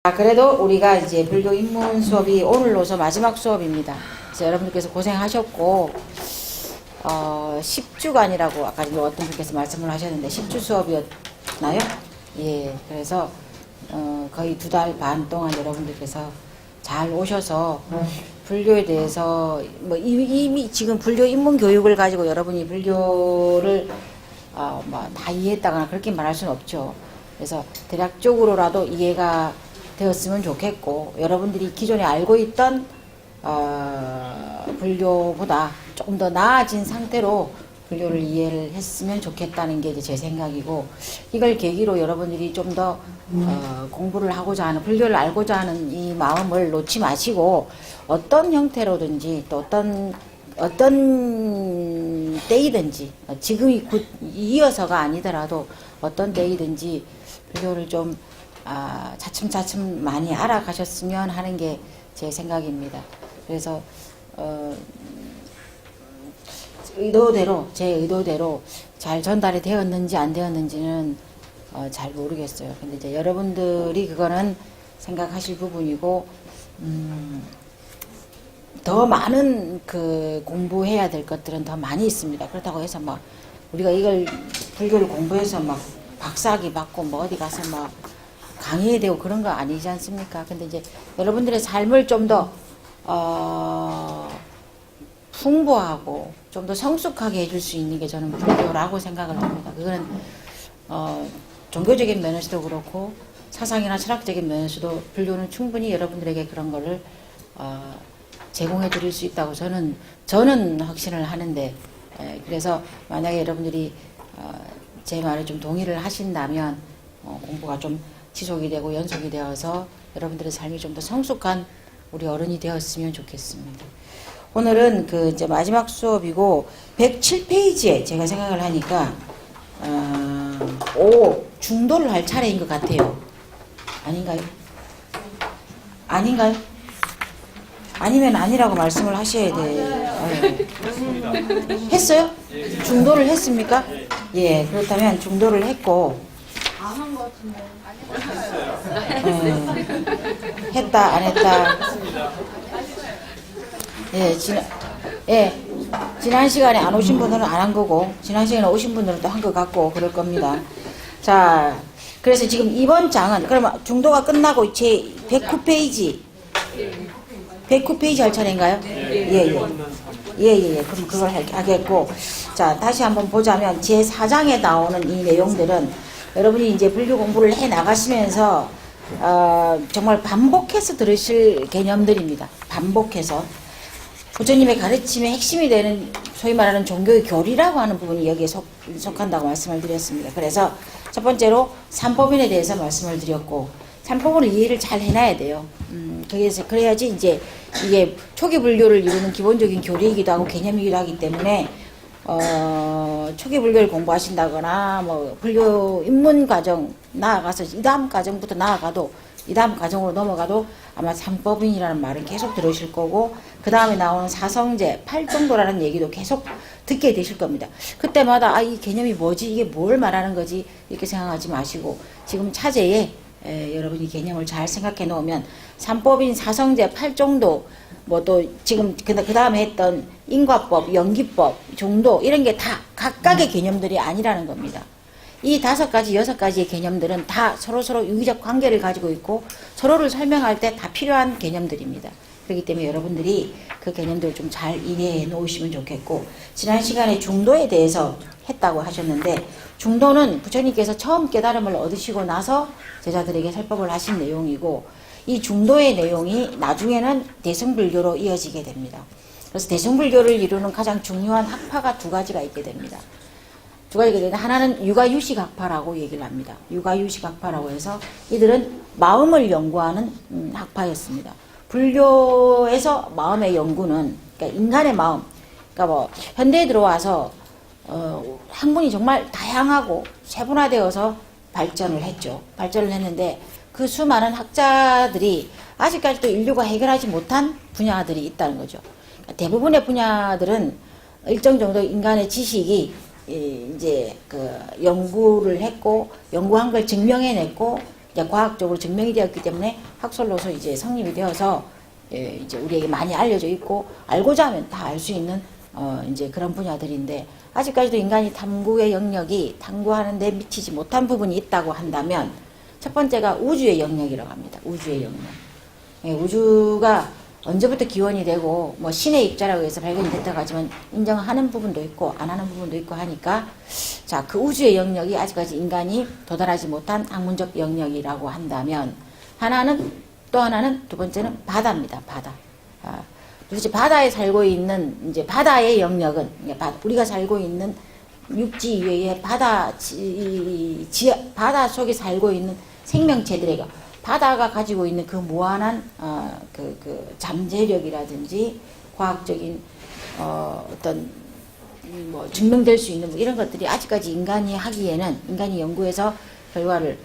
그래도 우리가 이제 불교 입문 수업이 오늘로서 마지막 수업입니다. 그래서 여러분들께서 고생하셨고, 10주간이라고 아까 어떤 분께서 말씀을 하셨는데, 10주 수업이었나요? 예, 그래서, 거의 2달 반 동안 여러분들께서 잘 오셔서, 불교에 대해서, 뭐, 이미 지금 불교 입문 교육을 가지고 여러분이 불교를, 다 이해했다거나 그렇게 말할 수는 없죠. 그래서 대략적으로라도 이해가 되었으면 좋겠고, 여러분들이 기존에 알고 있던 불교보다 조금 더 나아진 상태로 불교를 이해를 했으면 좋겠다는 게 이제 제 생각이고, 이걸 계기로 여러분들이 좀 더 공부를 하고자 하는, 불교를 알고자 하는 이 마음을 놓지 마시고, 어떤 형태로든지 또 어떤 때이든지, 지금이 곧 이어서가 아니더라도 어떤 때이든지 불교를 좀 차츰차츰 많이 알아가셨으면 하는 게 제 생각입니다. 그래서 제 의도대로 잘 전달이 되었는지 안 되었는지는 잘 모르겠어요. 근데 이제 여러분들이 그거는 생각하실 부분이고, 더 많은 공부해야 될 것들은 더 많이 있습니다. 그렇다고 해서 우리가 이걸 불교를 공부해서 박사학위 받고 어디 가서 강의해야 되고 그런 거 아니지 않습니까? 근데 이제 여러분들의 삶을 좀 더 풍부하고 좀 더 성숙하게 해줄 수 있는 게 저는 불교라고 생각을 합니다. 그거는 종교적인 면에서도 그렇고 사상이나 철학적인 면에서도 불교는 충분히 여러분들에게 그런 거를 제공해 드릴 수 있다고 저는 확신을 하는데, 그래서 만약에 여러분들이 제 말에 좀 동의를 하신다면 공부가 좀 지속이 되고 연속이 되어서 여러분들의 삶이 좀 더 성숙한 우리 어른이 되었으면 좋겠습니다. 오늘은 이제 마지막 수업이고 107페이지에 제가 생각을 하니까 중도를 할 차례인 것 같아요. 아닌가요? 아닌가요? 아니면 아니라고 말씀을 하셔야 돼요. 했어요? 중도를 했습니까? 예, 그렇다면 중도를 했고, 안 한 것 같은데. 했다, 안 했다. 지난 시간에 안 오신 분들은 안 한 거고, 지난 시간에 오신 분들은 또 한 것 같고, 그럴 겁니다. 자, 그래서 지금 이번 장은, 그러면 중도가 끝나고 제 109페이지, 109페이지 할 차례인가요? 예. 그럼 그걸 하겠고. 자, 다시 한번 보자면, 제 4장에 나오는 이 내용들은 여러분이 이제 불교 공부를 해 나가시면서, 정말 반복해서 들으실 개념들입니다. 반복해서. 부처님의 가르침의 핵심이 되는 소위 말하는 종교의 교리라고 하는 부분이 여기에 속한다고 말씀을 드렸습니다. 그래서 첫 번째로 삼법인에 대해서 말씀을 드렸고, 삼법을 이해를 잘 해놔야 돼요. 그래야지 이제 이게 초기 불교를 이루는 기본적인 교리이기도 하고 개념이기도 하기 때문에 초기 불교를 공부하신다거나 불교 입문 과정 나아가서 이 다음 과정부터 나아가도 이 다음 과정으로 넘어가도 아마 삼법인이라는 말은 계속 들으실 거고, 그 다음에 나오는 사성제, 팔정도라는 얘기도 계속 듣게 되실 겁니다. 그때마다 이 개념이 뭐지? 이게 뭘 말하는 거지? 이렇게 생각하지 마시고, 지금 차제에 여러분이 개념을 잘 생각해 놓으면 삼법인, 사성제, 팔정도, 또 지금 그 다음에 했던 인과법, 연기법, 종도 이런 게 다 각각의 개념들이 아니라는 겁니다. 이 5가지, 6가지의 개념들은 다 서로 유기적 관계를 가지고 있고 서로를 설명할 때 다 필요한 개념들입니다. 그렇기 때문에 여러분들이 그 개념들을 좀 잘 이해해 놓으시면 좋겠고, 지난 시간에 중도에 대해서 했다고 하셨는데, 중도는 부처님께서 처음 깨달음을 얻으시고 나서 제자들에게 설법을 하신 내용이고, 이 중도의 내용이 나중에는 대승불교로 이어지게 됩니다. 그래서 대승불교를 이루는 가장 중요한 학파가 2가지가 있게 됩니다. 2가지가 있는데, 하나는 유가유식학파라고 얘기를 합니다. 유가유식학파라고 해서 이들은 마음을 연구하는 학파였습니다. 불교에서 마음의 연구는, 그러니까 인간의 마음, 그러니까 현대에 들어와서 학문이 정말 다양하고 세분화되어서 발전을 했죠. 발전을 했는데 그 수많은 학자들이 아직까지도 인류가 해결하지 못한 분야들이 있다는 거죠. 그러니까 대부분의 분야들은 일정 정도 인간의 지식이 이제 연구를 했고, 연구한 걸 증명해냈고, 이제 과학적으로 증명이 되었기 때문에 학설로서 이제 성립이 되어서 이제 우리에게 많이 알려져 있고 알고자 하면 다 알 수 있는 이제 그런 분야들인데 아직까지도 인간이 탐구의 영역이 탐구하는데 미치지 못한 부분이 있다고 한다면 첫 번째가 우주의 영역이라고 합니다. 우주의 영역. 우주가 언제부터 기원이 되고 뭐 신의 입자라고 해서 발견이 됐다고 하지만 인정하는 부분도 있고 안 하는 부분도 있고 하니까 자, 그 우주의 영역이 아직까지 인간이 도달하지 못한 학문적 영역이라고 한다면 또 하나는 두 번째는 바다입니다. 바다. 도대체 바다에 살고 있는 이제 바다의 영역은 우리가 살고 있는 육지 이외에 바다 속에 살고 있는 생명체들에게 바다가 가지고 있는 그 무한한 그 잠재력이라든지 과학적인 어떤 뭐 증명될 수 있는 뭐 이런 것들이 아직까지 인간이 연구해서 결과를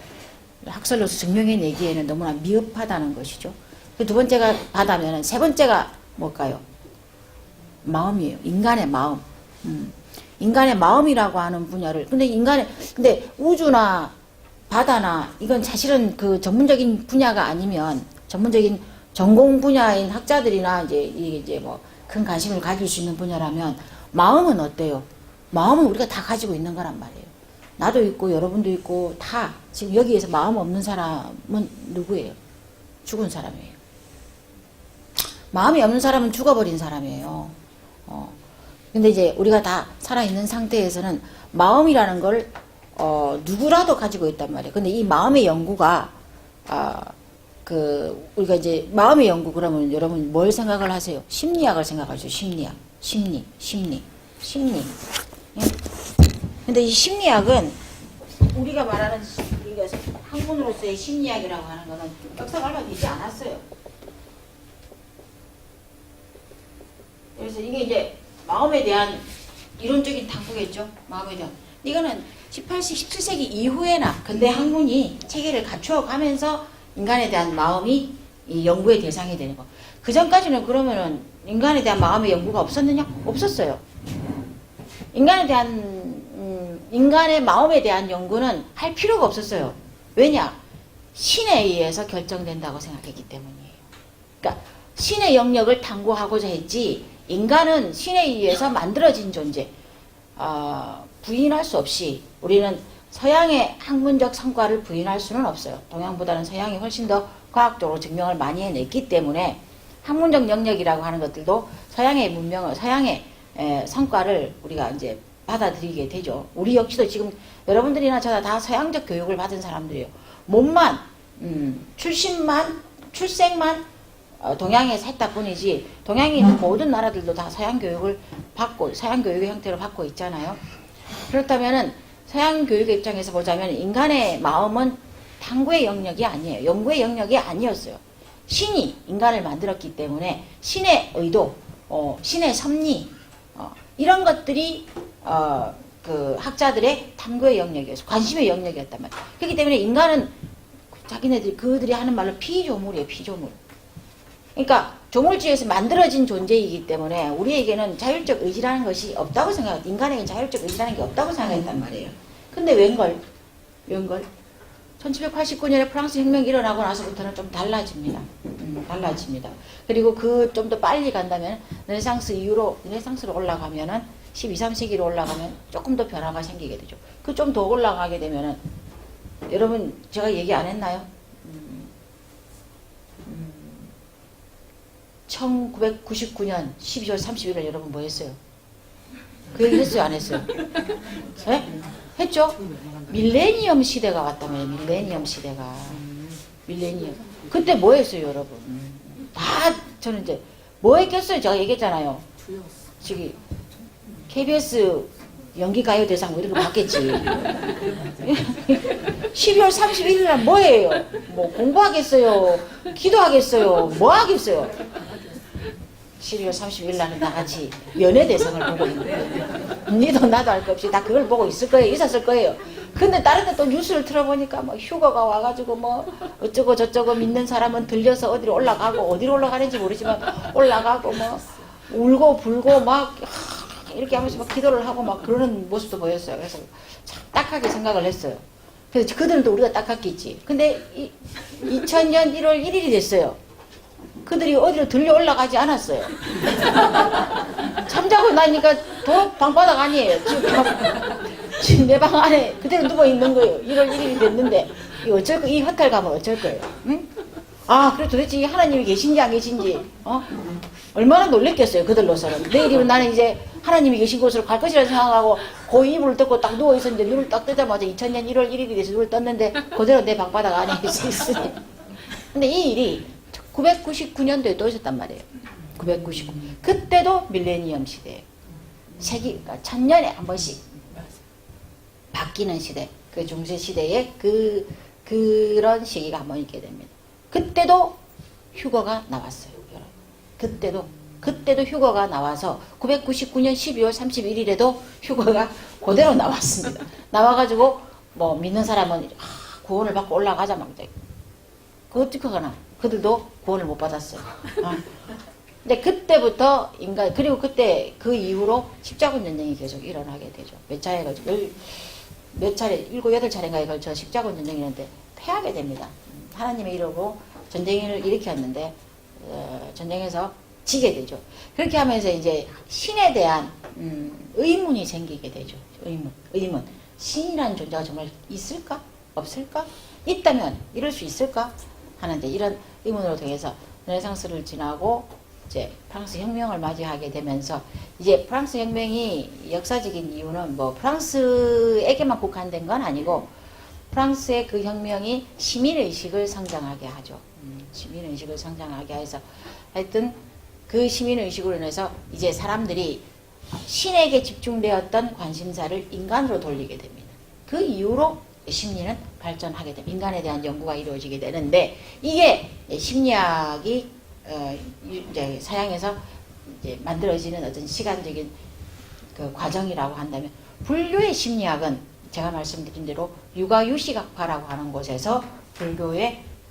학설로서 증명해내기에는 너무나 미흡하다는 것이죠. 그 두 번째가 바다면은 세 번째가 뭘까요? 마음이에요. 인간의 마음. 인간의 마음이라고 하는 분야를 근데 우주나 바다나 이건 사실은 그 전문적인 분야가 아니면 전문적인 전공 분야인 학자들이나 이제 뭐 큰 관심을 가질 수 있는 분야라면 마음은 어때요? 마음은 우리가 다 가지고 있는 거란 말이에요. 나도 있고 여러분도 있고 다 지금 여기에서 마음 없는 사람은 누구예요? 죽은 사람이에요. 마음이 없는 사람은 죽어버린 사람이에요. 근데 이제 우리가 다 살아있는 상태에서는 마음이라는 걸 누구라도 가지고 있단 말이에요. 근데 이 마음의 연구가, 우리가 이제 마음의 연구 그러면 여러분 뭘 생각을 하세요? 심리학을 생각하죠. 심리. 예? 근데 이 심리학은 우리가 말하는 학문으로서의 심리학이라고 하는 거는 역사가 얼마 되지 않았어요. 그래서 이게 이제 마음에 대한 이론적인 탐구겠죠. 마음에 대한. 이거는 17세기 이후에나 근대 학문이 체계를 갖추어 가면서 인간에 대한 마음이 이 연구의 대상이 되는 거. 그 전까지는 그러면은 인간에 대한 마음의 연구가 없었느냐? 없었어요. 인간의 마음에 대한 연구는 할 필요가 없었어요. 왜냐? 신에 의해서 결정된다고 생각했기 때문이에요. 그러니까 신의 영역을 탐구하고자 했지 인간은 신에 의해서 만들어진 존재. 부인할 수 없이 우리는 서양의 학문적 성과를 부인할 수는 없어요. 동양보다는 서양이 훨씬 더 과학적으로 증명을 많이 해냈기 때문에 학문적 영역이라고 하는 것들도 서양의 문명을, 서양의 성과를 우리가 이제 받아들이게 되죠. 우리 역시도 지금 여러분들이나 저나 다 서양적 교육을 받은 사람들이에요. 몸만, 출생만 동양에 샀다 뿐이지 동양에 있는 모든 나라들도 다 서양 교육을 받고 서양 교육의 형태로 받고 있잖아요. 그렇다면은 서양 교육의 입장에서 보자면 인간의 마음은 탐구의 영역이 아니에요. 연구의 영역이 아니었어요. 신이 인간을 만들었기 때문에 신의 의도, 신의 섭리 이런 것들이 그 학자들의 탐구의 영역이었어요. 관심의 영역이었단 말이에요. 그렇기 때문에 인간은 그들이 하는 말로 피조물이에요. 피조물. 그러니까 조물주에서 만들어진 존재이기 때문에 우리에게는 자율적 의지라는 것이 없다고 생각해요. 인간에게 자율적 의지라는 게 없다고 생각했단 말이에요. 근데 웬걸? 1789년에 프랑스 혁명이 일어나고 나서부터는 좀 달라집니다. 달라집니다. 그리고 좀 더 빨리 간다면 르네상스로 올라가면은 12, 13세기로 올라가면 조금 더 변화가 생기게 되죠. 그 좀 더 올라가게 되면은 여러분 제가 얘기 안 했나요? 1999년 12월 31일 여러분 뭐 했어요? 그 얘기 했어요? 안 했어요? 네? 했죠? 밀레니엄 시대가 왔다며요. 밀레니엄. 그때 뭐 했어요 여러분? 저는 이제 뭐 했겠어요? 제가 얘기했잖아요. 저기 KBS 연기가요대상 뭐 이런 거 받겠지. 12월 31일 날 뭐예요? 뭐 공부하겠어요? 기도하겠어요? 뭐 하겠어요? 12월 30일 날은 다 같이 연예대상을 보고 있는 거예요. 니도 나도 할 것 없이 다 그걸 보고 있었을 거예요. 근데 다른 데 또 뉴스를 틀어보니까 뭐 휴가가 와가지고 뭐 어쩌고 저쩌고 믿는 사람은 들려서 어디로 올라가는지 모르지만 올라가고 뭐 울고 불고 막 이렇게 하면서 막 기도를 하고 막 그러는 모습도 보였어요. 그래서 딱하게 생각을 했어요. 그래서 그들은 또 우리가 딱 갔겠지. 근데 2000년 1월 1일이 됐어요. 그들이 어디로 들려 올라가지 않았어요. 잠자고 나니까 더 방바닥 아니에요. 지금 내 방 안에 그대로 누워 있는 거예요. 1월 1일이 됐는데 이 어쩔 거, 이 호텔 가면 어쩔 거예요. 응? 아, 그래 도대체 하나님이 계신지 안 계신지 얼마나 놀랬겠어요. 그들로서는. 내일이면 나는 이제 하나님이 계신 곳으로 갈 것이라 생각하고 이불을 덮고 딱 누워 있었는데 눈을 딱 뜨자마자 2000년 1월 1일이 돼서 눈을 떴는데 그대로 내 방바닥 안에 있으니. 근데 이 일이 999년도에 또 있었단 말이에요. 999. 그때도 밀레니엄 시대예요. 그러니까 1000년에 한 번씩 바뀌는 시대, 그 중세 시대에 그런 시기가 한 번 있게 됩니다. 그때도 휴거가 나왔어요, 여러분. 그때도 휴거가 나와서 999년 12월 31일에도 휴거가 그대로 나왔습니다. 나와가지고 뭐 믿는 사람은 구원을 받고 올라가자 막 그거 어떻게 하나? 그들도 구원을 못 받았어요. 근데 그때부터 그리고 그때 그 이후로 십자군 전쟁이 계속 일어나게 되죠. 몇 차례 가지고 몇 차례 7, 8차례인가에 걸쳐 십자군 전쟁이 있는데 패하게 됩니다. 하나님의 이름으로 전쟁을 일으켰는데 전쟁에서 지게 되죠. 그렇게 하면서 이제 신에 대한 의문이 생기게 되죠. 의문. 신이라는 존재가 정말 있을까? 없을까? 있다면 이럴 수 있을까? 하는데 이런 의문으로 통해서 르네상스를 지나고 이제 프랑스 혁명을 맞이하게 되면서 이제 프랑스 혁명이 역사적인 이유는 뭐 프랑스에게만 국한된 건 아니고 프랑스의 그 혁명이 시민의식을 성장하게 하죠. 시민의식을 성장하게 해서 하여튼 그 시민의식으로 인해서 이제 사람들이 신에게 집중되었던 관심사를 인간으로 돌리게 됩니다. 그 이후로 심리는 발전하게 됩니다. 인간에 대한 연구가 이루어지게 되는데 이게 심리학이 이제 서양에서 이제 만들어지는 어떤 시간적인 그 과정이라고 한다면 불교의 심리학은 제가 말씀드린 대로 육아유식학파라고 하는 곳에서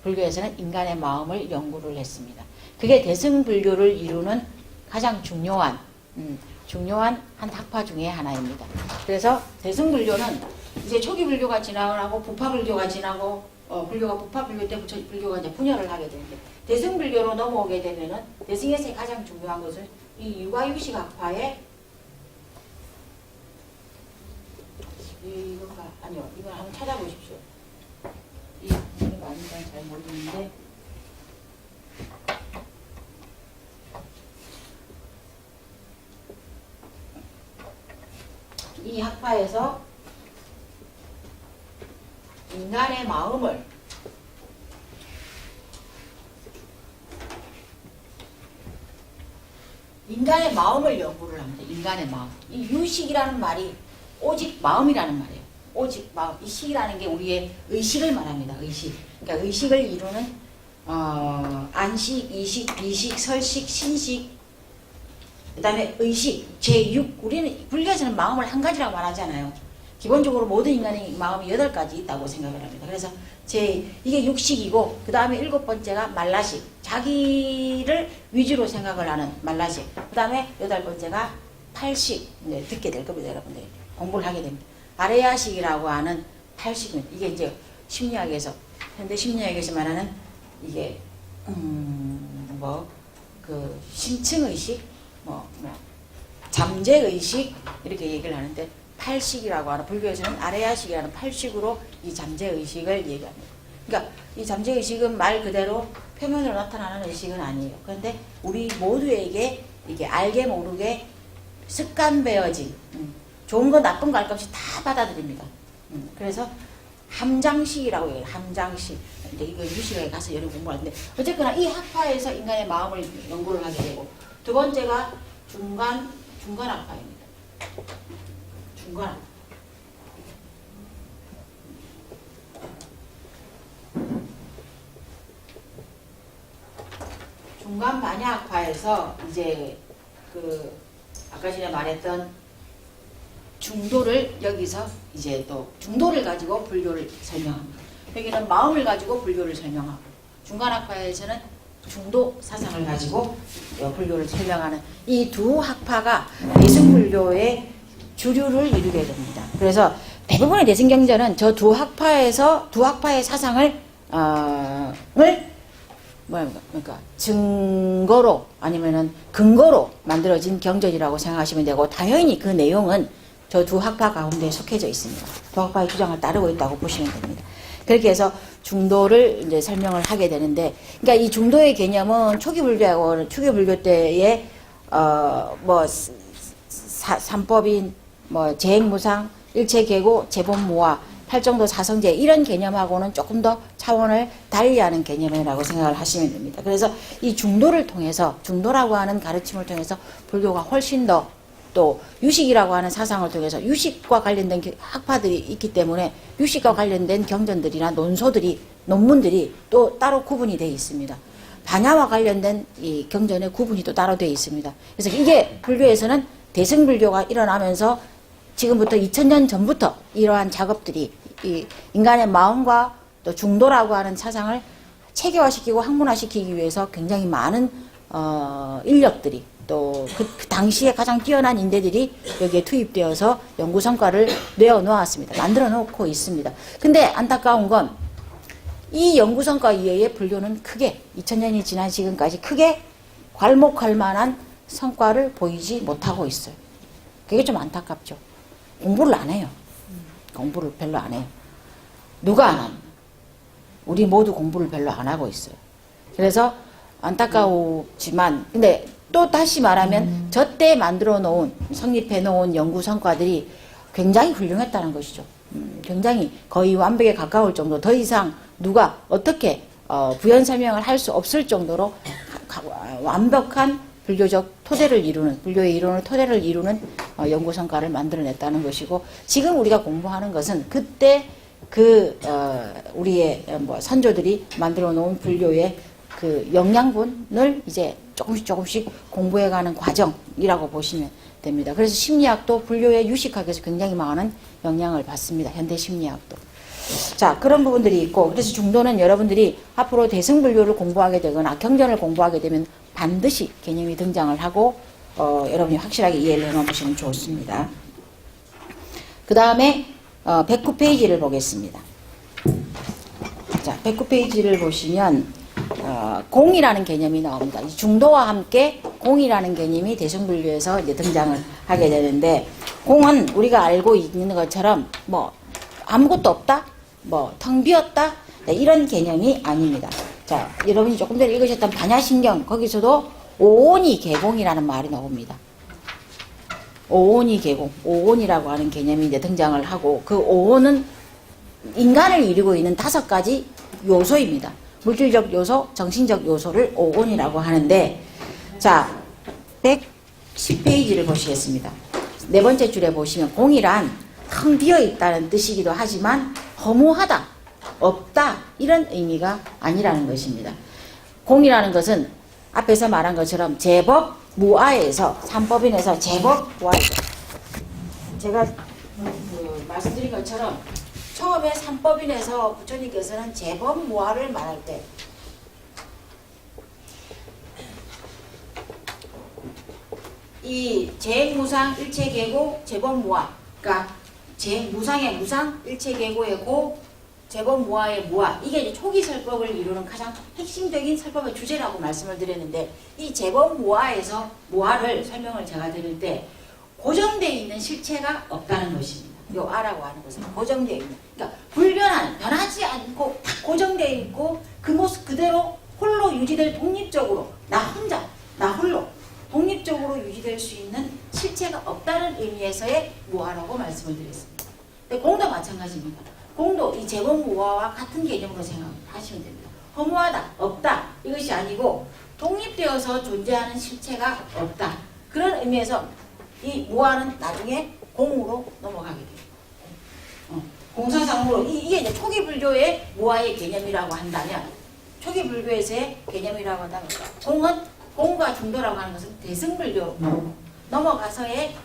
불교에서는 인간의 마음을 연구를 했습니다. 그게 대승불교를 이루는 가장 중요한 한 학파 중에 하나입니다. 그래서 대승불교는 이제 초기 불교가 지나고 부파불교가 지나고 불교가 부파불교 때 불교가 이제 분열을 하게 되는데 대승불교로 넘어오게 되면은 대승에서 가장 중요한 것은 이 육아유식학파의 이건가 아니요 이걸 한번 찾아보십시오. 이거 아닌가 잘 모르겠는데. 이 학파에서 인간의 마음을 연구를 합니다. 인간의 마음. 이 유식이라는 말이 오직 마음이라는 말이에요. 오직 마음. 이 식이라는 게 우리의 의식을 말합니다. 의식. 그러니까 의식을 이루는 안식, 이식, 비식, 설식, 신식, 그 다음에 의식, 제6. 우리는 불교에서는 마음을 한 가지라고 말하잖아요. 기본적으로 모든 인간의 마음이 8가지 있다고 생각을 합니다. 그래서 이게 육식이고 그 다음에 7번째가 말라식. 자기를 위주로 생각을 하는 말라식. 그 다음에 8번째가 팔식. 이제 듣게 될 겁니다. 여러분들이 공부를 하게 됩니다. 아레야식이라고 하는 팔식은 이게 이제 심리학에서 현대 심리학에서 말하는 이게 그 심층의식 잠재의식 이렇게 얘기를 하는데 팔식이라고 하는 불교에서는 아레야식이라는 팔식으로 이 잠재의식을 얘기합니다. 그러니까 이 잠재의식은 말 그대로 표면으로 나타나는 의식은 아니에요. 그런데 우리 모두에게 이게 알게 모르게 습관 배어진 좋은 거 나쁜 거 알 것 없이 다 받아들입니다. 그래서 함장식이라고 해요. 함장식. 이제 이거 유식에 가서 여러 공부하는데 어쨌거나 이 학파에서 인간의 마음을 연구를 하게 되고 두 번째가 중간학파입니다. 중간학파. 중간 반야학파에서 이제 아까 전에 말했던 중도를 여기서 이제 또 중도를 가지고 불교를 설명합니다. 여기는 마음을 가지고 불교를 설명하고 중간학파에서는 중도 사상을 가지고 불교를 설명하는 이 두 학파가 대승불교의 주류를 이루게 됩니다. 그래서 대부분의 대승경전은 저 두 학파의 사상을 그러니까 증거로 아니면은 근거로 만들어진 경전이라고 생각하시면 되고, 당연히 그 내용은 저 두 학파 가운데 속해져 있습니다. 두 학파의 주장을 따르고 있다고 보시면 됩니다. 그렇게 해서 중도를 이제 설명을 하게 되는데, 그러니까 이 중도의 개념은 초기 불교 때의 삼법인 재행무상, 일체계고, 재본무화, 팔정도 사성제 이런 개념하고는 조금 더 차원을 달리하는 개념이라고 생각을 하시면 됩니다. 그래서 이 중도를 통해서, 중도라고 하는 가르침을 통해서 불교가 훨씬 더, 또 유식이라고 하는 사상을 통해서 유식과 관련된 학파들이 있기 때문에 유식과 관련된 경전들이나 논문들이 또 따로 구분이 되어 있습니다. 반야와 관련된 이 경전의 구분이 또 따로 되어 있습니다. 그래서 이게 불교에서는 대승불교가 일어나면서 지금부터 2000년 전부터 이러한 작업들이 이 인간의 마음과 또 중도라고 하는 사상을 체계화시키고 학문화시키기 위해서 굉장히 많은 인력들이, 또 그 당시에 가장 뛰어난 인재들이 여기에 투입되어서 연구 성과를 내어놓았습니다. 만들어 놓고 있습니다. 근데 안타까운 건 이 연구 성과 이외에 불교는 크게 2000년이 지난 지금까지 크게 괄목할 만한 성과를 보이지 못하고 있어요. 그게 좀 안타깝죠. 공부를 안 해요. 공부를 별로 안 해요. 누가 안 합니까? 우리 모두 공부를 별로 안 하고 있어요. 그래서 안타까우지만, 근데 또 다시 말하면 저때 만들어 놓은, 성립해 놓은 연구 성과들이 굉장히 훌륭했다는 것이죠. 굉장히 거의 완벽에 가까울 정도, 더 이상 누가 어떻게 부연 설명을 할 수 없을 정도로 완벽한 불교적 토대를 이루는, 불교의 이론을 토대를 이루는 연구 성과를 만들어냈다는 것이고, 지금 우리가 공부하는 것은 그때 우리의 선조들이 만들어 놓은 불교의 그 영양분을 이제 조금씩 공부해가는 과정이라고 보시면 됩니다. 그래서 심리학도 불교의 유식학에서 굉장히 많은 영향을 받습니다. 현대 심리학도. 자, 그런 부분들이 있고, 그래서 중도는 여러분들이 앞으로 대승불교를 공부하게 되거나 경전을 공부하게 되면 반드시 개념이 등장을 하고 여러분이 확실하게 이해를 해놓으시면 좋습니다. 그 다음에 109페이지를 보겠습니다. 자, 109페이지를 보시면 공이라는 개념이 나옵니다. 중도와 함께 공이라는 개념이 대승불교에서 이제 등장을 하게 되는데, 공은 우리가 알고 있는 것처럼 아무것도 없다, 텅 비었다, 이런 개념이 아닙니다. 자, 여러분이 조금 전에 읽으셨던 반야신경, 거기서도 오온이 개공이라는 말이 나옵니다. 오온이 개공, 오온이라고 하는 개념이 이제 등장을 하고, 그 오온은 인간을 이루고 있는 5가지 요소입니다. 물질적 요소, 정신적 요소를 오온이라고 하는데, 자, 110페이지를 보시겠습니다. 네 번째 줄에 보시면 공이란 텅 비어 있다는 뜻이기도 하지만 허무하다, 없다, 이런 의미가 아니라는 것입니다. 공이라는 것은 앞에서 말한 것처럼 제법 무아에서, 삼법인에서 제법 무아에서, 제가 말씀드린 것처럼 처음에 삼법인에서 부처님께서는 제법 무아를 말할 때 이 재무상 일체계고 제법무아, 그러니까 무상의 무상, 일체계고의 고, 제법무아의 무아, 이게 이제 초기 설법을 이루는 가장 핵심적인 설법의 주제라고 말씀을 드렸는데, 이 제법무아에서 무아를 설명을 제가 드릴 때 고정되어 있는 실체가 없다는 것입니다. 요 아라고 하는 것은 고정되어 있는, 그러니까 불변한, 변하지 않고 딱 고정되어 있고 그 모습 그대로 홀로 유지될, 독립적으로 나 혼자, 나 홀로 독립적으로 유지될 수 있는 실체가 없다는 의미에서의 무아라고 말씀을 드렸습니다. 근데 공도 마찬가지입니다. 공도 이 제법무아와 같은 개념으로 생각하시면 됩니다. 허무하다, 없다, 이것이 아니고 독립되어서 존재하는 실체가 없다. 그런 의미에서 이 무아는 나중에 공으로 넘어가게 돼요. 공사상으로 이게 이제 초기 불교의 무아의 개념이라고 한다면, 초기 불교에서의 개념이라고 한다면, 공과 중도라고 하는 것은 대승불교 넘어가서의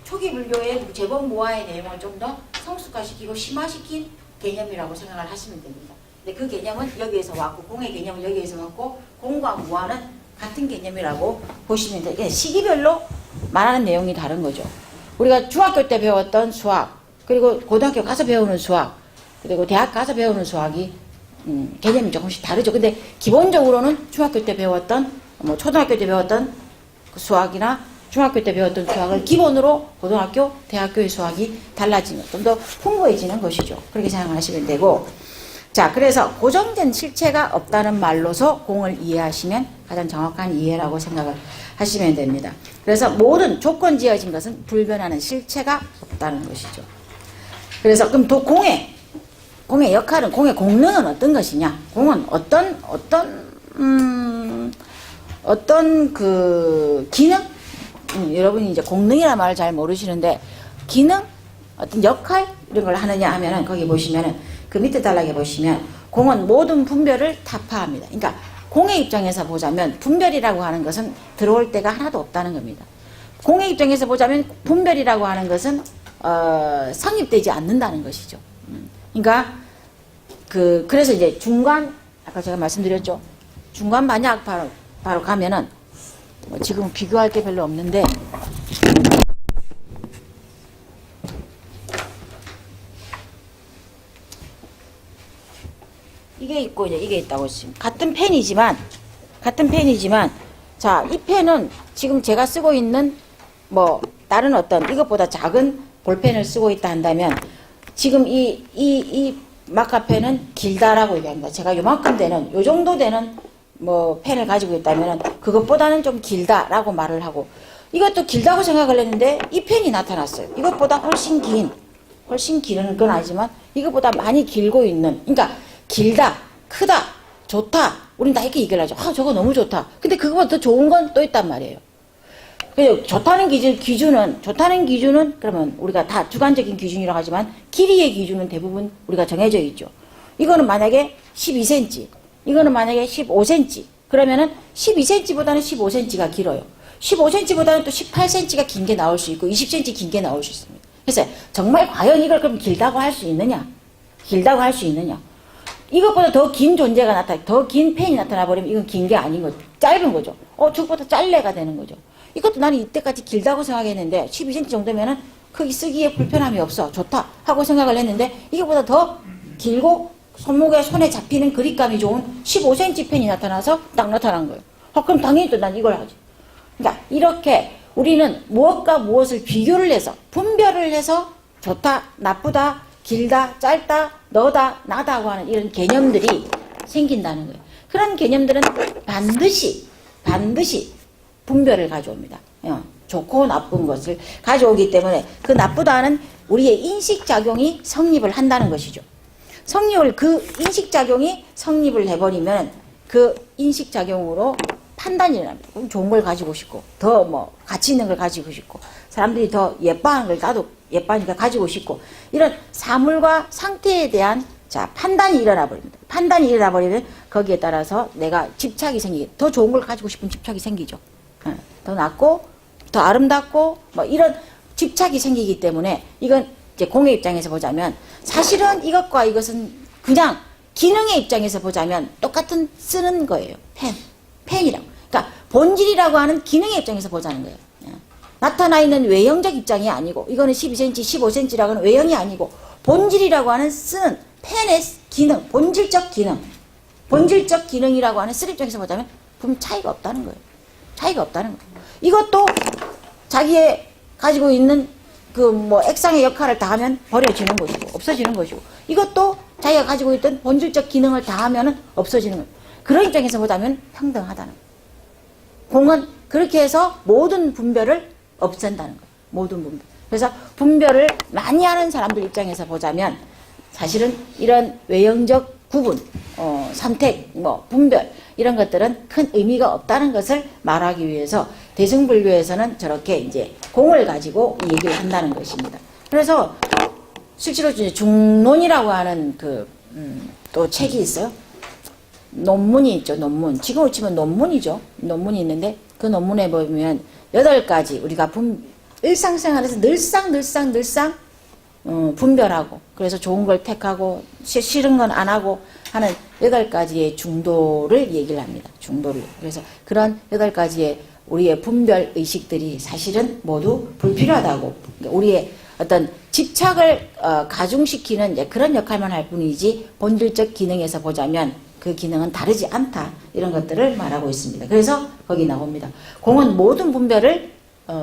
초기 불교의 제법무아의 내용을 좀 더 성숙화시키고 심화시킨 개념이라고 생각을 하시면 됩니다. 근데 그 개념은 여기에서 왔고, 공의 개념은 여기에서 왔고, 공과 무아는 같은 개념이라고 보시면 돼요. 시기별로 말하는 내용이 다른 거죠. 우리가 중학교 때 배웠던 수학, 그리고 고등학교 가서 배우는 수학, 그리고 대학 가서 배우는 수학이 개념이 조금씩 다르죠. 근데 기본적으로는 중학교 때 배웠던, 뭐 초등학교 때 배웠던 그 수학이나 중학교 때 배웠던 수학을 기본으로 고등학교, 대학교의 수학이 달라지는, 좀 더 풍부해지는 것이죠. 그렇게 생각하시면 되고, 자, 그래서 고정된 실체가 없다는 말로서 공을 이해하시면 가장 정확한 이해라고 생각을 하시면 됩니다. 그래서 모든 조건 지어진 것은 불변하는 실체가 없다는 것이죠. 그래서 그럼 공의 역할은, 공의功能은 어떤 것이냐? 공은 어떤 그 기능? 여러분이 이제功能이라는 말을 잘 모르시는데, 기능? 어떤 역할? 이런 걸 하느냐 하면은, 거기 보시면은, 그 밑에 단락에 보시면, 공은 모든 분별을 타파합니다. 그러니까, 공의 입장에서 보자면, 분별이라고 하는 것은 들어올 데가 하나도 없다는 겁니다. 공의 입장에서 보자면, 분별이라고 하는 것은, 성립되지 않는다는 것이죠. 그러니까, 그래서 이제 중간, 아까 제가 말씀드렸죠. 중간 만약 바로 가면은, 지금 비교할 게 별로 없는데, 이게 있고 이제 이게 있다고 지금 같은 펜이지만, 자, 이 펜은 지금 제가 쓰고 있는 뭐 다른 어떤 이것보다 작은 볼펜을 쓰고 있다 한다면, 지금 이 마카펜은 길다라고 얘기합니다. 제가 요만큼 되는, 요 정도 되는 뭐 펜을 가지고 있다면 그것보다는 좀 길다라고 말을 하고, 이것도 길다고 생각을 했는데 이 펜이 나타났어요. 이것보다 훨씬 긴 건 아니지만 이것보다 많이 길고 있는, 그러니까 길다, 크다, 좋다, 우린 다 이렇게 얘기를 하죠. 아, 저거 너무 좋다. 근데 그거보다 더 좋은 건 또 있단 말이에요. 그래서 좋다는 기준은 그러면 우리가 다 주관적인 기준이라고 하지만 길이의 기준은 대부분 우리가 정해져 있죠. 이거는 만약에 12cm, 이거는 만약에 15cm, 그러면은 12cm보다는 15cm가 길어요. 15cm보다는 또 18cm가 긴 게 나올 수 있고 20cm 긴 게 나올 수 있습니다. 그래서 정말 과연 이걸 그럼 길다고 할 수 있느냐? 이것보다 더 긴 존재가 더 긴 펜이 나타나 버리면 이건 긴 게 아닌 거죠. 짧은 거죠. 저거보다 짤래가 되는 거죠. 이것도 나는 이때까지 길다고 생각했는데 12cm 정도면은 크기 쓰기에 불편함이 없어, 좋다 하고 생각을 했는데, 이거보다 더 길고 손에 잡히는 그립감이 좋은 15cm 펜이 나타나서 딱 나타난 거예요. 그럼 당연히 또 난 이걸 하지. 그러니까 이렇게 우리는 무엇과 무엇을 비교를 해서, 분별을 해서 좋다, 나쁘다, 길다, 짧다, 너다, 나다고 하는 이런 개념들이 생긴다는 거예요. 그런 개념들은 반드시 분별을 가져옵니다. 좋고 나쁜 것을 가져오기 때문에 그 나쁘다는 우리의 인식작용이 성립을 한다는 것이죠. 그 인식작용이 성립을 해버리면 그 인식작용으로 판단이 일어납니다. 그럼 좋은 걸 가지고 싶고, 더 뭐 가치 있는 걸 가지고 싶고, 사람들이 더 예뻐하는 걸 나도 예뻐하니까 가지고 싶고, 이런 사물과 상태에 대한 판단이 일어나 버립니다. 판단이 일어나 버리면 거기에 따라서 내가 집착이 생기게, 더 좋은 걸 가지고 싶은 집착이 생기죠. 더 낫고 더 아름답고 뭐 이런 집착이 생기기 때문에, 이건 이제 공의 입장에서 보자면 사실은 이것과 이것은 그냥 기능의 입장에서 보자면 똑같은 쓰는 거예요. 펜이라고. 그러니까 본질이라고 하는 기능의 입장에서 보자는 거예요. 나타나 있는 외형적 입장이 아니고, 이거는 12cm, 15cm라고 하는 외형이 아니고, 본질이라고 하는 쓰는 펜의 기능, 본질적 기능이라고 하는 쓰는 입장에서 보자면 분명 차이가 없다는 거예요. 이것도 자기의 가지고 있는 그 뭐 액상의 역할을 다하면 버려지는 것이고 없어지는 것이고, 이것도 자기가 가지고 있던 본질적 기능을 다하면은 없어지는 거예요. 그런 입장에서 보자면 평등하다는 거예요. 공은 그렇게 해서 모든 분별을 없앤다는 거예요. 모든 분별. 그래서 분별을 많이 하는 사람들 입장에서 보자면 사실은 이런 외형적 구분, 선택, 분별 이런 것들은 큰 의미가 없다는 것을 말하기 위해서 대승불교에서는 저렇게 이제 공을 가지고 얘기를 한다는 것입니다. 그래서 실제로 이제 중론이라고 하는 또 책이 있어요. 논문이 있죠, 논문. 지금으로 치면 논문이죠. 논문이 있는데 그 논문에 보면 8가지 우리가 일상생활에서 늘상 분별하고, 그래서 좋은 걸 택하고 싫은 건 안 하고 하는 8가지의 중도를 얘기를 합니다. 중도를. 그래서 그런 8가지의 우리의 분별 의식들이 사실은 모두 불필요하다고, 우리의 어떤 집착을 가중시키는 이제 그런 역할만 할 뿐이지 본질적 기능에서 보자면 그 기능은 다르지 않다. 이런 것들을 말하고 있습니다. 그래서 거기 나옵니다. 공은 모든 분별을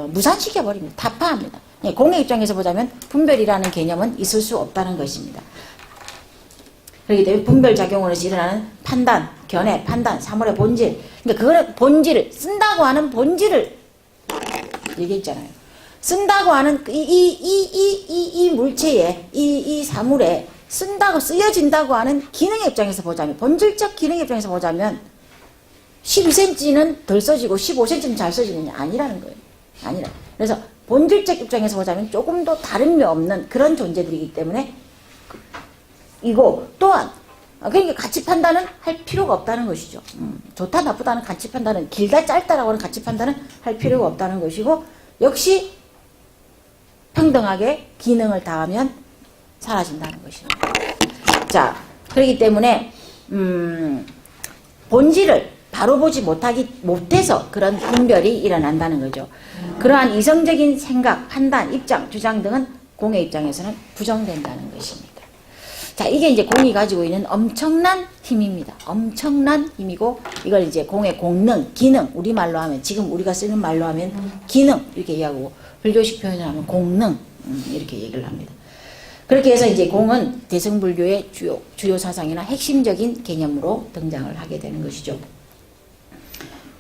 무산시켜버립니다. 타파합니다. 예, 공의 입장에서 보자면 분별이라는 개념은 있을 수 없다는 것입니다. 그렇기 때문에 분별작용으로 일어나는 판단, 견해, 판단, 사물의 본질. 그러니까 그거는 본질을, 쓴다고 하는 본질을 얘기했잖아요. 쓴다고 하는 이 물체에, 이 사물에 쓴다고, 쓰여진다고 하는 기능의 입장에서 보자면, 본질적 기능의 입장에서 보자면 12cm는 덜 써지고 15cm는 잘 써지느냐? 아니라는 거예요. 아니라. 그래서 본질적 입장에서 보자면 조금도 다름이 없는 그런 존재들이기 때문에 이거 또한 그러니까 가치 판단은 할 필요가 없다는 것이죠. 좋다 나쁘다는 가치 판단은 길다 짧다라고 하는 가치 판단은 할 필요가 없다는 것이고 역시 평등하게 기능을 다하면 사라진다는 것입니다. 자, 그렇기 때문에 본질을 바로 보지 못해서 그런 분별이 일어난다는 거죠. 그러한 이성적인 생각, 판단, 입장, 주장 등은 공의 입장에서는 부정된다는 것입니다. 자, 이게 이제 공이 가지고 있는 엄청난 힘입니다. 엄청난 힘이고, 이걸 이제 공의 공능, 기능, 우리말로 하면, 지금 우리가 쓰는 말로 하면 기능, 이렇게 이야기하고, 불교식 표현을 하면 공능, 이렇게 얘기를 합니다. 그렇게 해서 이제 공은 대승불교의 주요 사상이나 핵심적인 개념으로 등장을 하게 되는 것이죠.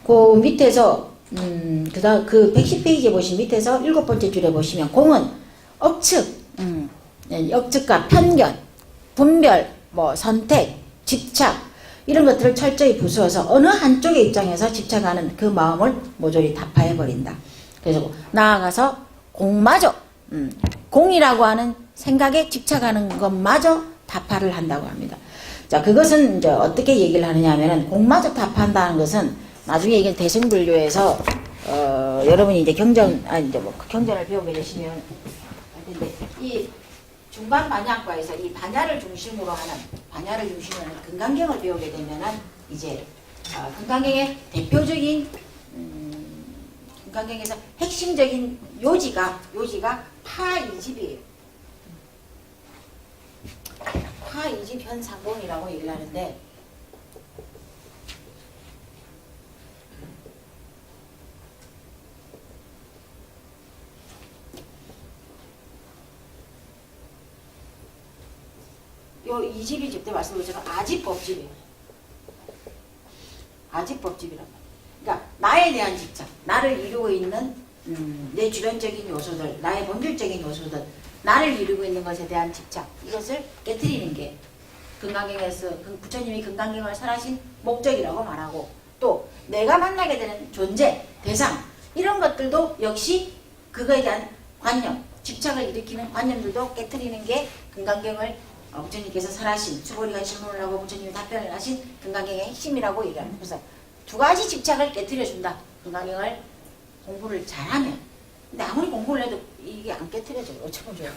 그 밑에서, 그 110페이지에 보시면 밑에서 7번째 줄에 보시면 공은 억측, 억측과 편견, 분별, 선택, 집착 이런 것들을 철저히 부수어서 어느 한쪽의 입장에서 집착하는 그 마음을 모조리 타파해버린다. 그래서 나아가서 공마저 공이라고 하는 생각에 집착하는 것마저 타파를 한다고 합니다. 자, 그것은 이제 어떻게 얘기를 하느냐 하면은 공마저 타파한다는 것은 나중에 이게 대승불교에서 여러분이 이제 경전을 배우게 되시면 이 중반 반야과에서 이 반야를 중심으로 하는 금강경을 배우게 되면은 이제 금강경의 대표적인 금강경에서 핵심적인 요지가 파이집이에요. 파이집 현상공이라고 얘기를 하는데 요 이집이 그때 말씀드렸지만 아집법집이에요. 아집법집이란 말이에요. 그러니까 나에 대한 집착, 나를 이루고 있는 내 주변적인 요소들, 나의 본질적인 요소들, 나를 이루고 있는 것에 대한 집착, 이것을 깨트리는 게 금강경에서 부처님이 금강경을 설하신 목적이라고 말하고 또 내가 만나게 되는 존재, 대상 이런 것들도 역시 그거에 대한 관념, 집착을 일으키는 관념들도 깨트리는 게 금강경을 부처님께서 설하신 수고리가 질문을 하고 부처님이 답변을 하신 금강경의 핵심이라고 얘기합니다. 그래서 두 가지 집착을 깨트려준다. 금강경을 공부를 잘하면. 근데 아무리 공부를 해도 이게 안 깨트려져요. 어쩌면 좋아요.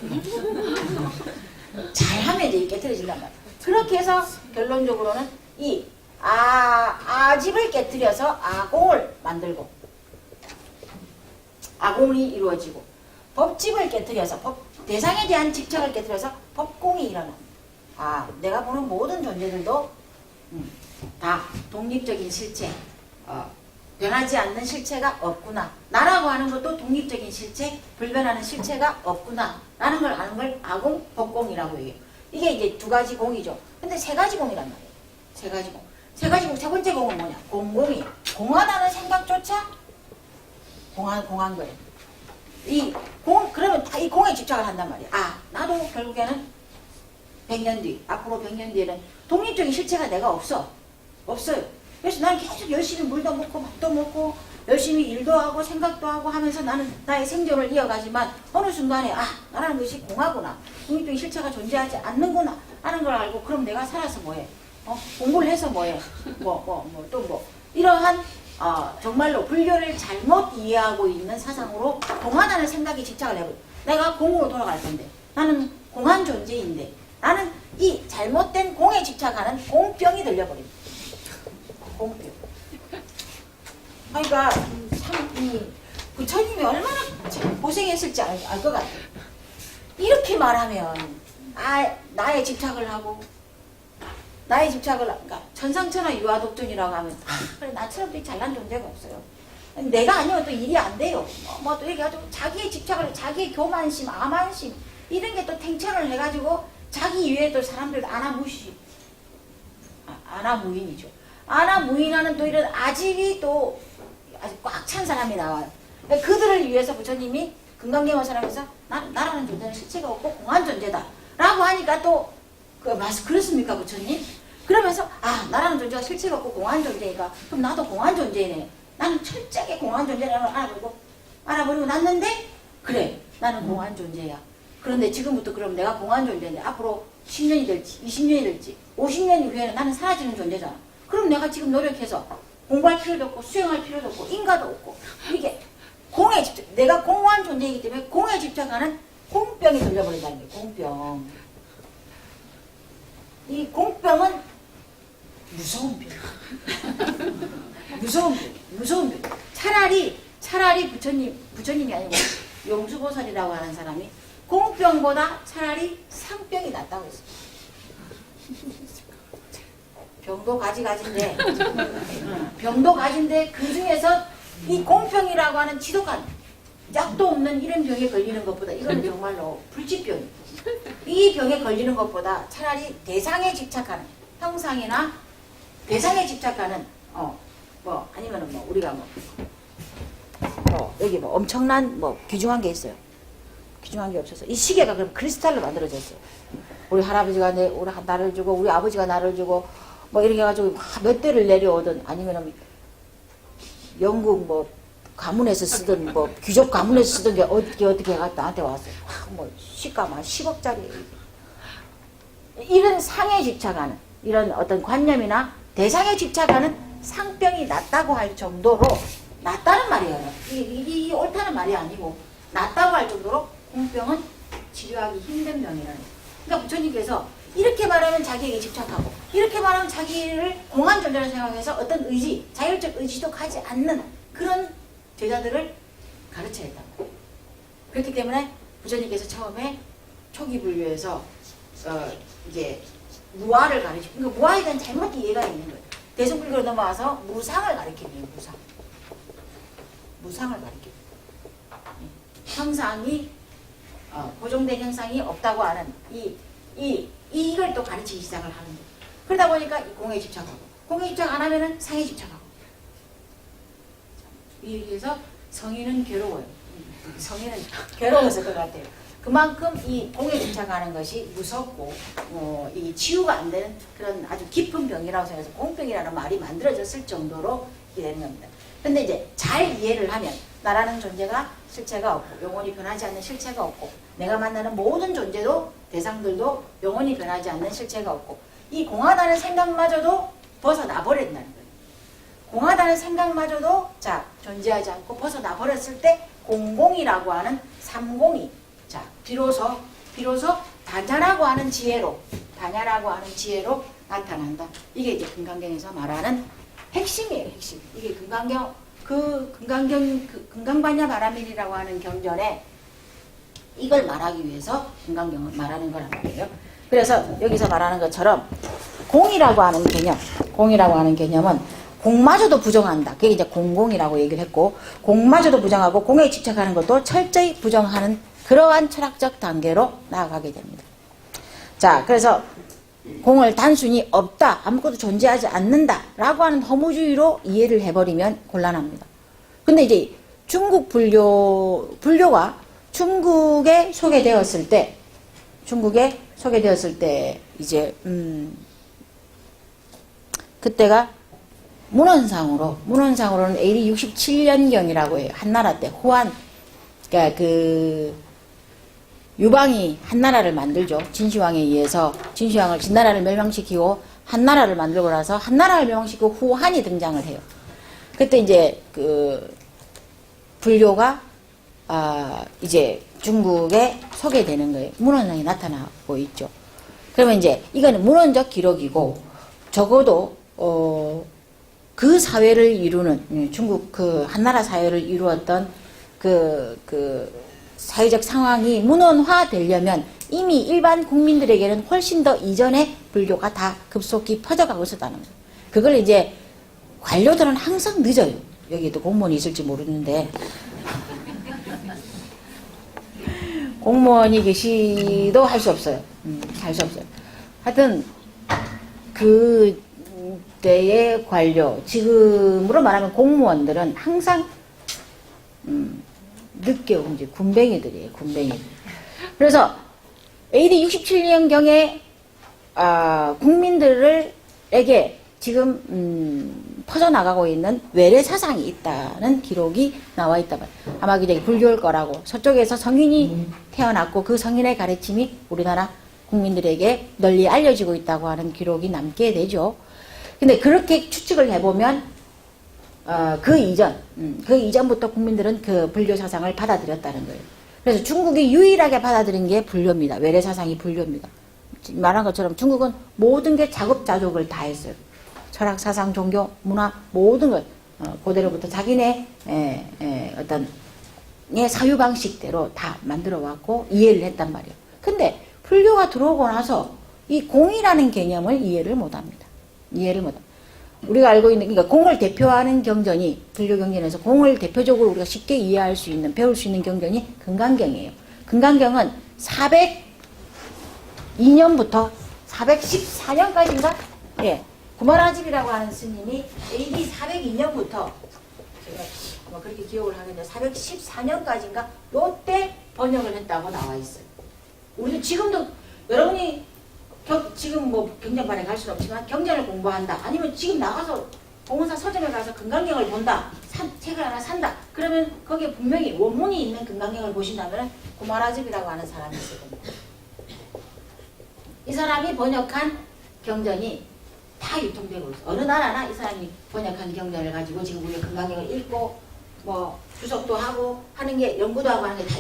잘하면 이제 깨트려진단 말이에요. 그렇게 해서 결론적으로는 이 아집을 깨트려서 아공을 만들고 아공이 이루어지고 법집을 깨트려서 대상에 대한 집착을 깨트려서 법공이 일어납니다. 내가 보는 모든 존재들도 다 독립적인 실체, 변하지 않는 실체가 없구나. 나라고 하는 것도 독립적인 실체, 불변하는 실체가 없구나. 라는 걸 아는 걸 아공, 법공이라고 얘기해요. 이게 이제 두 가지 공이죠. 근데 세 가지 공이란 말이에요. 세 가지 공. 세 가지 공, 세 번째 공은 뭐냐? 공공이에요. 공하다는 생각조차 공한 거예요. 그러면 다 이 공에 집착을 한단 말이에요. 나도 결국에는 100년 뒤, 앞으로 100년 뒤에는 독립적인 실체가 내가 없어요. 그래서 나는 계속 열심히 물도 먹고 밥도 먹고 열심히 일도 하고 생각도 하고 하면서 나는 나의 생존을 이어가지만 어느 순간에 나라는 것이 공하구나. 독립적인 실체가 존재하지 않는구나 하는 걸 알고 그럼 내가 살아서 뭐해? 공부를 해서 뭐해? 이러한 정말로 불교를 잘못 이해하고 있는 사상으로 공하다는 생각에 집착을 해버려. 내가 공으로 돌아갈 건데 나는 공한 존재인데 나는 이 잘못된 공에 집착하는 공병이 들려버립니다. 공병. 그러니까 참 부처님이 얼마나 고생했을지 알 것 같아요. 이렇게 말하면 나에 집착을 하고 그러니까 천상천하 유아독존이라고 하면 그래 나처럼 되게 잘난 존재가 없어요. 내가 아니면 또 일이 안 돼요. 뭐 또 얘기하죠. 자기의 집착을 자기의 교만심, 아만심 이런 게 또 탱천을 해가지고 자기 이외에 또 사람들 아나무인이죠. 아나무인하는 또 이런 아집이 또 아주 꽉 찬 사람이 나와요. 그러니까 그들을 위해서 부처님이 금강경화사랑에서 나라는 존재는 실체가 없고 공한 존재다 라고 하니까 또 그렇습니까 부처님? 그러면서 나라는 존재가 실체가 없고 공한 존재니까 그럼 나도 공한 존재네. 나는 철저하게 공한 존재라는 걸 알아버리고 났는데 그래 나는 공한 존재야. 그런데 지금부터 그럼 내가 공한 존재인데 앞으로 10년이 될지 20년이 될지 50년 후에는 나는 사라지는 존재잖아. 그럼 내가 지금 노력해서 공부할 필요도 없고 수행할 필요도 없고 인가도 없고 이게 공에 집착, 내가 공허한 존재이기 때문에 공에 집착하는 공병이 들려버린다는 거예요. 공병. 이 공병은 무서운 병. 무서운 병. 차라리 부처님이 아니고 용수보살이라고 하는 사람이 공병보다 차라리 상병이 낫다고 했어요. 병도 가지인데 그 중에서 이 공병이라고 하는 지독한 약도 없는 이런 병에 걸리는 것보다 이건 정말로 불치병. 이 병에 걸리는 것보다 차라리 대상에 집착하는 형상이나 대상에 집착하는 아니면은 우리가 여기 엄청난 귀중한 게 있어요. 귀중한 게 없어서 이 시계가 그럼 크리스탈로 만들어졌어요. 우리 할아버지가 나를 주고 우리 아버지가 나를 주고 이렇게 해가지고 몇 대를 내려오든 아니면은 영국 가문에서 쓰던 귀족 가문에서 쓰던 게 어떻게 해가 나한테 왔어요. 시가만 10억짜리. 이런 상에 집착하는 이런 어떤 관념이나 대상에 집착하는 상병이 낫다고 할 정도로 낫다는 말이에요. 이 옳다는 말이 아니고 낫다고 할 정도로 공병은 치료하기 힘든 병이라는. 그러니까 부처님께서 이렇게 말하면 자기에게 집착하고 이렇게 말하면 자기를 공한 존재로 생각해서 어떤 의지, 자율적 의지도 가지 않는 그런 제자들을 가르쳐야 했단 말이에요. 그렇기 때문에 부처님께서 처음에 초기 불교에서 이제 무아를 가르치고 그러니까 무아에 대한 잘못 이해가 있는 거예요. 대승불교로 넘어와서 무상을 가르치는 무상을 가르치는 형상이 고정된 형상이 없다고 하는 이걸 또 가르치기 시작을 하는 거예요. 그러다 보니까 공에 집착하고 공에 집착 안 하면은 상에 집착하고 이렇게 해서 성인은 괴로워요. 성인은 괴로웠을 것 같아요. 그만큼 이 공에 집착하는 것이 무섭고 이 치유가 안 되는 그런 아주 깊은 병이라고 생각해서 공병이라는 말이 만들어졌을 정도로 이렇게 되는 겁니다. 근데 이제 잘 이해를 하면 나라는 존재가 실체가 없고 영원히 변하지 않는 실체가 없고 내가 만나는 모든 존재도 대상들도 영원히 변하지 않는 실체가 없고 이 공하다는 생각마저도 벗어나 버린다는 거예요. 공하다는 생각마저도 존재하지 않고 벗어나 버렸을 때 공공이라고 하는 삼공이 비로소 단자라고 하는 지혜로 나타난다. 이게 이제 금강경에서 말하는 핵심이에요. 핵심. 이게 금강반야 바라밀이라고 하는 경전에 이걸 말하기 위해서 금강경을 말하는 거란 말이에요. 그래서 여기서 말하는 것처럼 공이라고 하는 개념은 공마저도 부정한다. 그게 이제 공공이라고 얘기를 했고 공마저도 부정하고 공에 집착하는 것도 철저히 부정하는 그러한 철학적 단계로 나아가게 됩니다. 그래서 공을 단순히 없다, 아무것도 존재하지 않는다 라고 하는 허무주의로 이해를 해버리면 곤란합니다. 근데 이제 중국 불교가 중국에 소개되었을 때 이제 그때가 문헌상으로는 AD 67년경이라고 해요. 한나라 때 후한 그러니까 유방이 한나라를 만들죠. 진시황에 의해서 진나라를 멸망시키고 한나라를 만들고 나서 한나라를 멸망시키고 후한이 등장을 해요. 그때 이제 불교가 이제 중국에 소개되는 거예요. 문헌상에 나타나고 있죠. 그러면 이제 이거는 문헌적 기록이고 적어도 그 사회를 이루는 중국 한나라 사회를 이루었던 사회적 상황이 문헌화되려면 이미 일반 국민들에게는 훨씬 더 이전에 불교가 다 급속히 퍼져가고 있었다는 거예요. 그걸 이제 관료들은 항상 늦어요. 여기도 공무원이 있을지 모르는데 공무원이 계시도 할 수 없어요. 할 수 없어요. 하여튼 그 때의 관료, 지금으로 말하면 공무원들은 항상 늦게 온 이제 군뱅이들이에요. 군뱅이들. 그래서 AD 67년경에 국민들에게 지금 퍼져나가고 있는 외래 사상이 있다는 기록이 나와 있다. 아마 그게 불교일 거라고. 서쪽에서 성인이 태어났고 그 성인의 가르침이 우리나라 국민들에게 널리 알려지고 있다고 하는 기록이 남게 되죠. 근데 그렇게 추측을 해보면 그 이전부터 국민들은 그 불교 사상을 받아들였다는 거예요. 그래서 중국이 유일하게 받아들인 게 불교입니다. 외래 사상이 불교입니다. 말한 것처럼 중국은 모든 게 자급자족을 다 했어요. 철학, 사상, 종교, 문화 모든 걸 그대로부터 자기네 어떤 사유 방식대로 다 만들어 왔고 이해를 했단 말이에요. 근데 불교가 들어오고 나서 이 공이라는 개념을 이해를 못합니다. 이해를 못합니다. 우리가 알고 있는, 그러니까 공을 대표하는 경전이, 불교 경전에서 공을 대표적으로 우리가 쉽게 이해할 수 있는, 배울 수 있는 경전이 금강경이에요. 금강경은 402년부터 414년까지인가? 예. 구마라집이라고 하는 스님이 AD 402년부터, 제가 뭐 그렇게 기억을 하겠는데, 414년까지인가? 요때 번역을 했다고 나와 있어요. 우리도 지금도, 여러분이 지금 뭐 경전반에 갈 수는 없지만 경전을 공부한다. 아니면 지금 나가서 공원사 서점에 가서 금강경을 본다. 책을 하나 산다. 그러면 거기에 분명히 원문이 있는 금강경을 보신다면 구마라집이라고 하는 사람이 있을 겁니다. 이 사람이 번역한 경전이 다 유통되고 있어요. 어느 나라나 이 사람이 번역한 경전을 가지고 지금 우리가 금강경을 읽고 뭐 주석도 하고 하는 게 연구도 하고 하는 게 다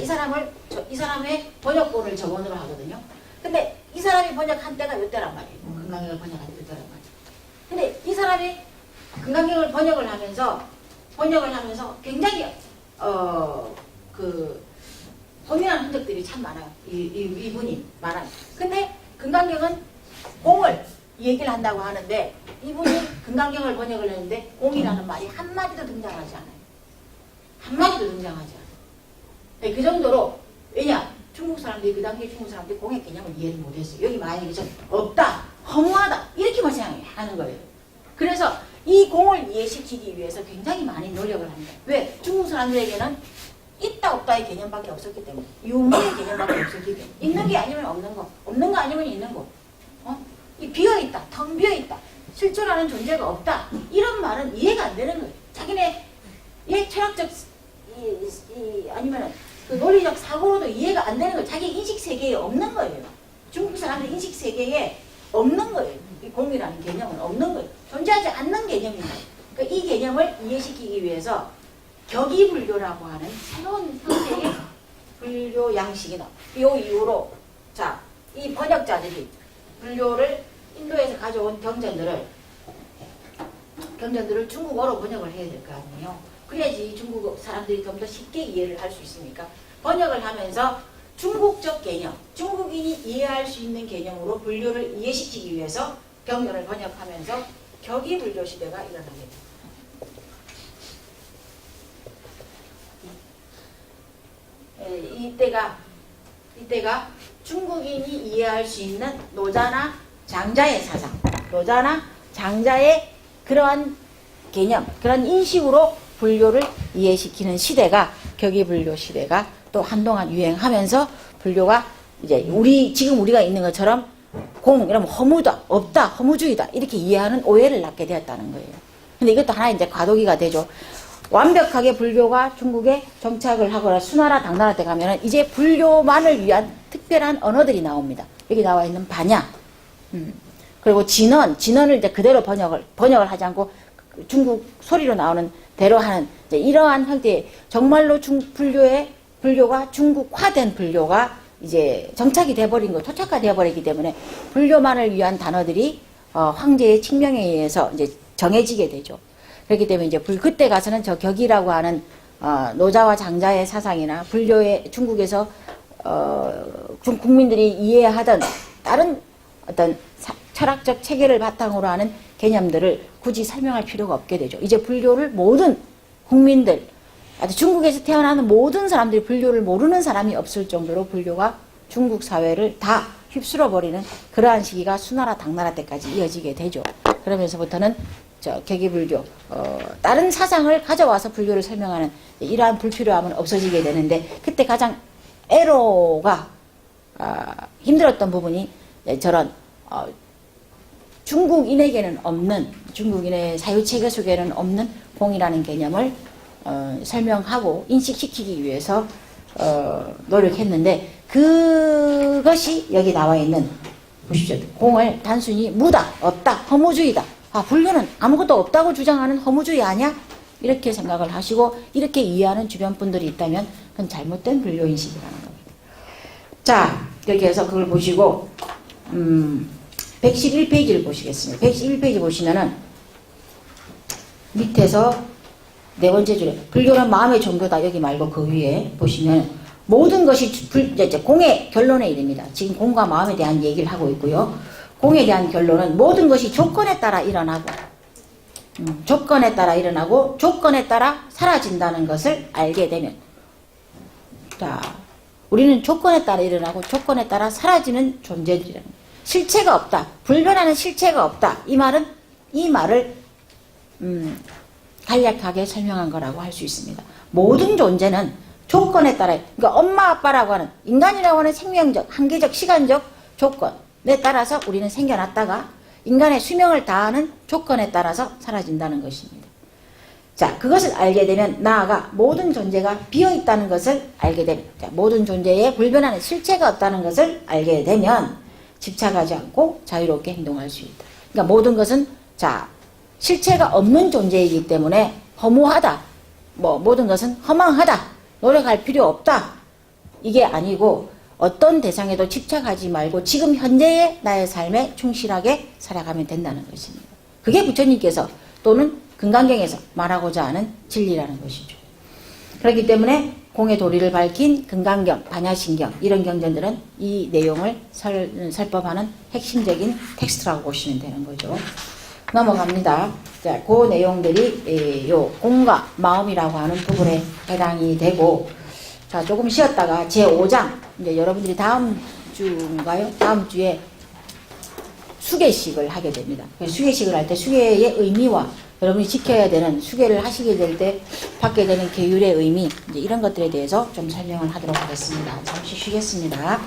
이 사람의 번역본을 저번으로 하거든요. 근데 이 사람이 번역한 때가 이때란 말이에요. 금강경을 번역한 때란 말이에요. 근데 이 사람이 금강경을 번역을 하면서 굉장히 고민한 흔적들이 참 많아요. 이분이 많아요. 근데 금강경은 공을 얘기를 한다고 하는데 이분이 금강경을 번역을 했는데 공이라는 말이 한마디도 등장하지 않아요. 한마디도 등장하지 않아요. 네, 그 정도로, 왜냐? 중국 사람들이, 그 당시에 중국 사람들이 공의 개념을 이해를 못했어요. 여기 만약에 좀 없다, 허무하다, 이렇게만 생각하는 거예요. 그래서 이 공을 이해시키기 위해서 굉장히 많이 노력을 합니다. 왜? 중국 사람들에게는 있다, 없다의 개념밖에 없었기 때문에. 유무의 개념밖에 없었기 때문에. 있는 게 아니면 없는 거, 없는 거 아니면 있는 거. 이 비어있다, 텅 비어있다, 실존하는 존재가 없다. 이런 말은 이해가 안 되는 거예요. 자기네 철학적, 아니면은 그 논리적 사고로도 이해가 안 되는 거예요. 자기 인식 세계에 없는 거예요. 중국 사람들 인식 세계에 없는 거예요. 이 공이라는 개념은 없는 거예요. 존재하지 않는 개념입니다. 그러니까 이 개념을 이해시키기 위해서 격이불교라고 하는 새로운 형태의 불교 양식이 나와요. 이 이후로 이 번역자들이 불교를 인도에서 가져온 경전들을 중국어로 번역을 해야 될 거 아니에요. 그래야지 중국 사람들이 좀 더 쉽게 이해를 할 수 있으니까 번역을 하면서 중국적 개념, 중국인이 이해할 수 있는 개념으로 불교를 이해시키기 위해서 경전을 번역하면서 격이불교 시대가 일어나게 됩니다. 이때가 중국인이 이해할 수 있는 노자나 장자의 사상, 노자나 장자의 그러한 개념, 그런 인식으로 불교를 이해시키는 시대가, 격이불교 시대가 또 한동안 유행하면서 불교가 이제 지금 우리가 있는 것처럼 공, 이러면 허무다, 없다, 허무주의다, 이렇게 이해하는 오해를 낳게 되었다는 거예요. 근데 이것도 하나의 이제 과도기가 되죠. 완벽하게 불교가 중국에 정착을 하거나 수나라, 당나라 때 가면은 이제 불교만을 위한 특별한 언어들이 나옵니다. 여기 나와 있는 반야, 그리고 진언을 이제 그대로 번역을 하지 않고 중국 소리로 나오는 대로 하는 이제 이러한 형태의 정말로 불교가 중국화된 불교가 이제 정착이 돼버린 거, 토착화 돼버리기 때문에 불교만을 위한 단어들이 황제의 칙명에 의해서 이제 정해지게 되죠. 그렇기 때문에 이제 그때 가서는 저 격이라고 하는 노자와 장자의 사상이나 불교의 중국에서 국민들이 이해하던 다른 어떤 철학적 체계를 바탕으로 하는 개념들을 굳이 설명할 필요가 없게 되죠. 이제 불교를 모든 국민들, 중국에서 태어나는 모든 사람들이 불교를 모르는 사람이 없을 정도로 불교가 중국 사회를 다 휩쓸어버리는 그러한 시기가 수나라 당나라 때까지 이어지게 되죠. 그러면서부터는 개기불교, 다른 사상을 가져와서 불교를 설명하는 이러한 불필요함은 없어지게 되는데, 그때 가장 애로가 힘들었던 부분이 저런 중국인에게는 없는, 중국인의 사유체계 속에는 없는 공이라는 개념을 설명하고 인식시키기 위해서 노력했는데, 그것이 여기 나와 있는, 보십시오. 공을 단순히 무다, 없다, 허무주의다. 불교는 아무것도 없다고 주장하는 허무주의 아니야? 이렇게 생각을 하시고 이렇게 이해하는 주변 분들이 있다면 그건 잘못된 불교인식이라는 겁니다. 자, 이렇게 해서 그걸 보시고 111페이지를 보시겠습니다. 111페이지 보시면은 밑에서 네 번째 줄에 불교는 마음의 종교다, 여기 말고 그 위에 보시면 모든 것이 공의 결론에 이릅니다. 지금 공과 마음에 대한 얘기를 하고 있고요. 공에 대한 결론은 모든 것이 조건에 따라 일어나고 조건에 따라 일어나고 조건에 따라 사라진다는 것을 알게 되면, 자, 우리는 조건에 따라 일어나고 조건에 따라 사라지는 존재들이라는 거예요. 실체가 없다, 불변하는 실체가 없다, 이 말을 간략하게 설명한 거라고 할 수 있습니다. 모든 존재는 조건에 따라, 그러니까 엄마 아빠라고 하는 인간이라고 하는 생명적 한계적 시간적 조건에 따라서 우리는 생겨났다가 인간의 수명을 다하는 조건에 따라서 사라진다는 것입니다. 자, 그것을 알게 되면 나아가 모든 존재가 비어있다는 것을 알게 됩니다. 자, 모든 존재에 불변하는 실체가 없다는 것을 알게 되면 집착하지 않고 자유롭게 행동할 수 있다. 그러니까 모든 것은 실체가 없는 존재이기 때문에 허무하다, 모든 것은 허망하다, 노력할 필요 없다, 이게 아니고 어떤 대상에도 집착하지 말고 지금 현재의 나의 삶에 충실하게 살아가면 된다는 것입니다. 그게 부처님께서 또는 금강경에서 말하고자 하는 진리라는 것이죠. 그렇기 때문에 공의 도리를 밝힌 금강경, 반야신경 이런 경전들은 이 내용을 설법하는 핵심적인 텍스트라고 보시면 되는 거죠. 넘어갑니다. 자, 그 내용들이 요 공과 마음이라고 하는 부분에 해당이 되고, 자, 조금 쉬었다가 제5장, 이제 여러분들이 다음 주인가요? 다음 주에 수계식을 하게 됩니다. 수계식을 할 때 수계의 의미와 여러분이 지켜야 되는, 수계를 하시게 될 때 받게 되는 계율의 의미, 이제 이런 것들에 대해서 좀 설명을 하도록 하겠습니다. 잠시 쉬겠습니다.